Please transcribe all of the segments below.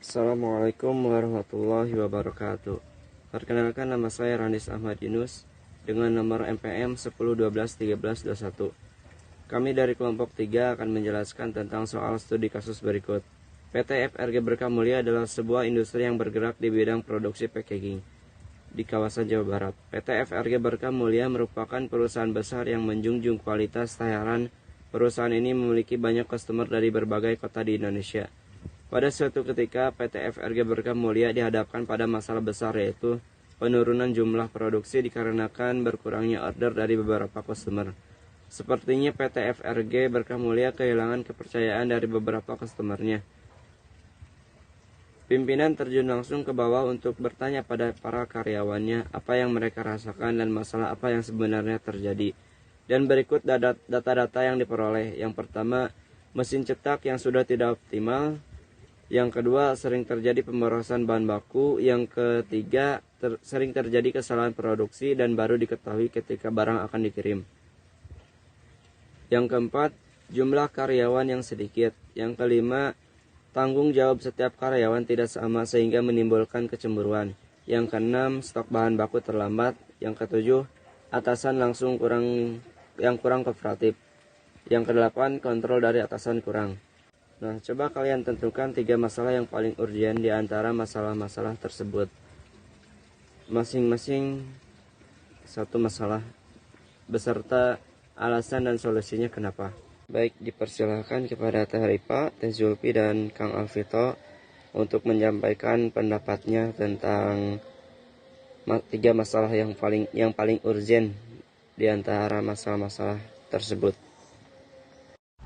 Assalamualaikum warahmatullahi wabarakatuh. Perkenalkan, nama saya Randis Ahmad Yunus dengan nomor MPM 10121321. Kami dari kelompok 3 akan menjelaskan tentang soal studi kasus berikut. PT FRG Berkah Mulia adalah sebuah industri yang bergerak di bidang produksi packaging di kawasan Jawa Barat. PT FRG Berkah Mulia merupakan perusahaan besar yang menjunjung kualitas tayaran. Perusahaan ini memiliki banyak customer dari berbagai kota di Indonesia. Pada suatu ketika, PT FRG Berkah Mulia dihadapkan pada masalah besar, yaitu penurunan jumlah produksi dikarenakan berkurangnya order dari beberapa customer. Sepertinya PT FRG Berkah Mulia kehilangan kepercayaan dari beberapa customernya. Pimpinan terjun langsung ke bawah untuk bertanya pada para karyawannya apa yang mereka rasakan dan masalah apa yang sebenarnya terjadi. Dan berikut data-data yang diperoleh. Yang pertama, mesin cetak yang sudah tidak optimal. Yang kedua, sering terjadi pemborosan bahan baku. Yang ketiga, sering terjadi kesalahan produksi dan baru diketahui ketika barang akan dikirim. Yang keempat, jumlah karyawan yang sedikit. Yang kelima, tanggung jawab setiap karyawan tidak sama sehingga menimbulkan kecemburuan. Yang keenam, stok bahan baku terlambat. Yang ketujuh, atasan langsung kurang kooperatif. Yang kedelapan, kontrol dari atasan kurang. Nah, coba kalian tentukan 3 masalah yang paling urgent di antara masalah-masalah tersebut. Masing-masing satu masalah, beserta alasan dan solusinya kenapa. Baik, dipersilahkan kepada Teh Ripa, Teh Zulfi, dan Kang Alvito untuk menyampaikan pendapatnya tentang 3 masalah yang paling urgent di antara masalah-masalah tersebut.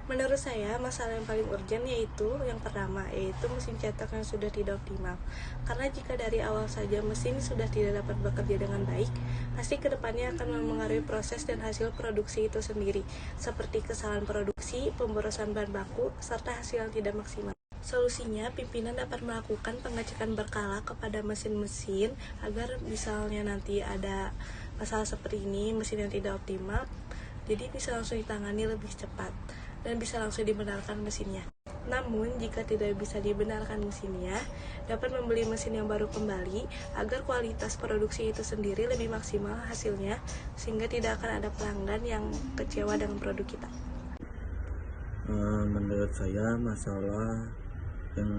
Menurut saya, masalah yang paling urgent yaitu yang pertama, yaitu mesin cetak yang sudah tidak optimal. Karena jika dari awal saja mesin sudah tidak dapat bekerja dengan baik, pasti kedepannya akan mempengaruhi proses dan hasil produksi itu sendiri, seperti kesalahan produksi, pemborosan bahan baku, serta hasil yang tidak maksimal. Solusinya, pimpinan dapat melakukan pengecekan berkala kepada mesin-mesin agar misalnya nanti ada masalah seperti ini, mesin yang tidak optimal, jadi bisa langsung ditangani lebih cepat dan bisa langsung dibenarkan mesinnya. Namun, jika tidak bisa dibenarkan mesinnya, dapat membeli mesin yang baru kembali agar kualitas produksi itu sendiri lebih maksimal hasilnya, sehingga tidak akan ada pelanggan yang kecewa dengan produk kita. Menurut saya, masalah yang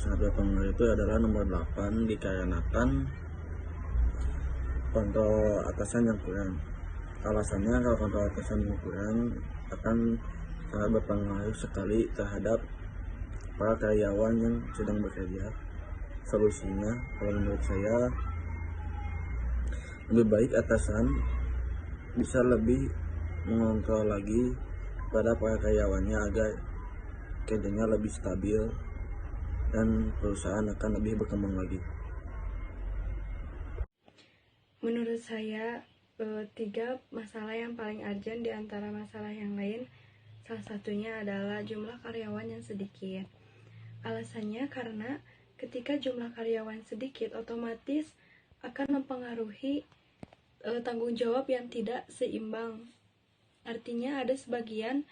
sangat berpengaruh itu adalah nomor 8, dikarenakan kontrol atasan yang kurang. Alasannya, kalau kontrol atasan yang kurang akan sangat berpengaruh sekali terhadap para karyawan yang sedang bekerja. Solusinya, kalau menurut saya, lebih baik atasan bisa lebih mengontrol lagi pada para karyawannya agar kerjanya lebih stabil dan perusahaan akan lebih berkembang lagi. Menurut saya, 3 masalah yang paling urgent di antara masalah yang lain, salah satunya adalah jumlah karyawan yang sedikit. Alasannya karena ketika jumlah karyawan sedikit, otomatis akan mempengaruhi tanggung jawab yang tidak seimbang. Artinya ada sebagian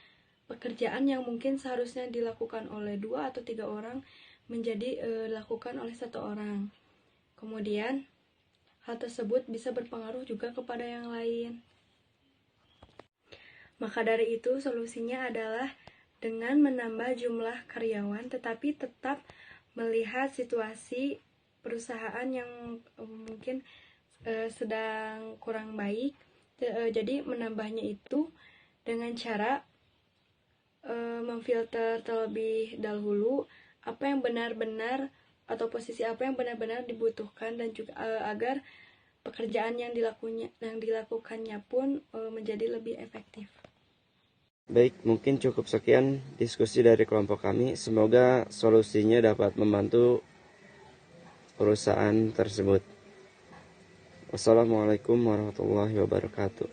pekerjaan yang mungkin seharusnya dilakukan oleh 2 atau 3 orang menjadi dilakukan oleh 1 orang. Kemudian hal tersebut bisa berpengaruh juga kepada yang lain. Maka dari itu, solusinya adalah dengan menambah jumlah karyawan, tetapi tetap melihat situasi perusahaan yang mungkin sedang kurang baik. Jadi menambahnya itu dengan cara memfilter terlebih dahulu apa yang benar-benar atau posisi apa yang benar-benar dibutuhkan, dan juga agar pekerjaan yang dilakukannya pun menjadi lebih efektif. Baik, mungkin cukup sekian diskusi dari kelompok kami. Semoga solusinya dapat membantu perusahaan tersebut. Wassalamualaikum warahmatullahi wabarakatuh.